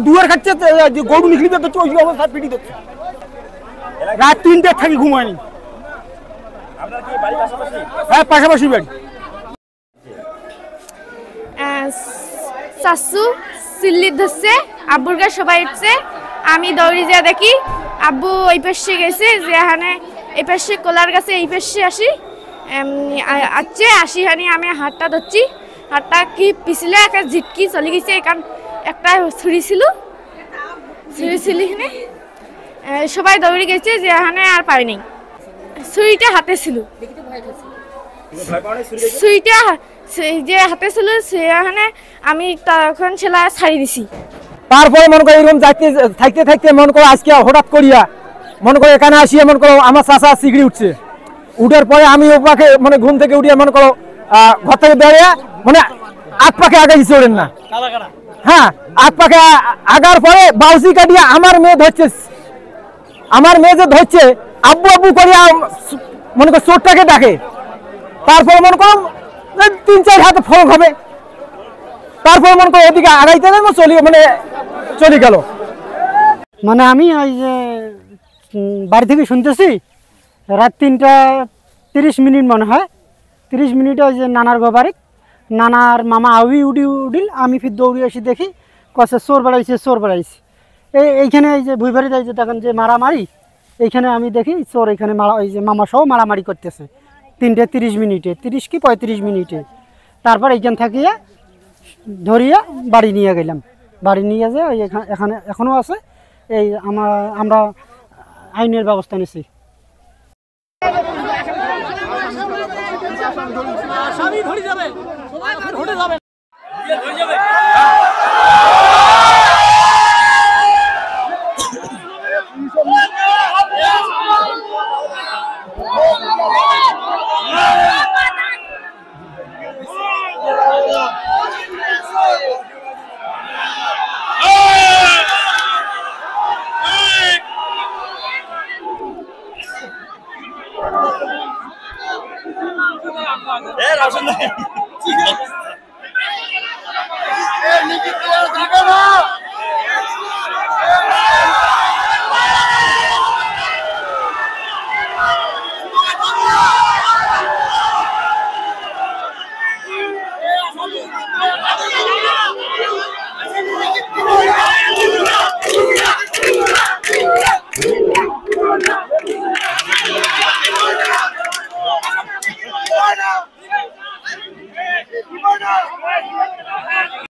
দুয়ার খাচ্ছে গরু নিখলি দিচ্ছে ওই অবস্থা পিটি দিচ্ছে রাত 3টে থাকি ঘুমায়নি হ্যাঁ পাশাপাশি বাড়ি শাশু সিল্লি ধরছে আব্বুর গায়ে সবাই উঠছে আমি দৌড়ি যা দেখি আব্বু ওই পাশে গেছে যে এখানে এই পাশে কোলার গাছে এই পাশে আসি হানি আমি হাতটা ধরছি হাতটা কি পিছলে একটা ঝিটকি চলে গেছে কারণ একটা ছুরি ছিল সবাই দৌড়ে গেছে যে এখানে আর পাইনি ছুরিটা হাতে ছিল ছুরিটা যে হাতে ছিল সেখানে আমি তখন ছেলে ছাড়ি দিছি তারপরে মনে করো এরকম থাকতে থাকতে মনে করো আজকে হঠাৎ করিয়া মনে করো এখানে আসিয়া মনে করো আমার চাচা সিগড়ি উঠছে উঠার পরে আমি ওপাকে মানে ঘুম থেকে উঠিয়া মনে করো ঘর থেকে বেরিয়ে মানে আগ পাকে আগে দিচ্ছে ওরেন না হ্যাঁ আগ পাকে আগার পরে বাউসি কাটিয়া আমার মেয়ে ধরছে আমার মেয়ে যে ধরছে আব্বু আব্বু করিয়া মনে করো চোরটাকে ডাকে তারপরে মনে করো 3-4 হাতে ফরক হবে তারপরে মনে করো ওদিকে আগাইতে চলে গেল মানে আমি ওই যে বাড়ি থেকে শুনতেছি রাত 3টা 30 মিনিট মনে হয় 30 মিনিটে ওই যে নানার গোবারে নানার মামা উঠিল আমি ফির দৌড়ে এসে দেখি কষে চোর বেড়াইছে এইখানে এই যে ভুইবাড়ি যে দেখেন যে মারামারি এইখানে আমি দেখি চোর এখানে ওই যে মামা সহ মারামারি করতেছে 3টে 30 মিনিটে 30 কি 35 মিনিটে তারপর এইখান থাকিয়া ধরিয়া বাড়ি নিয়ে গেলাম বাড়ি নিয়ে যে ওই এখানে এখনও আছে এই আমরা আইনের ব্যবস্থা নিছি Roshan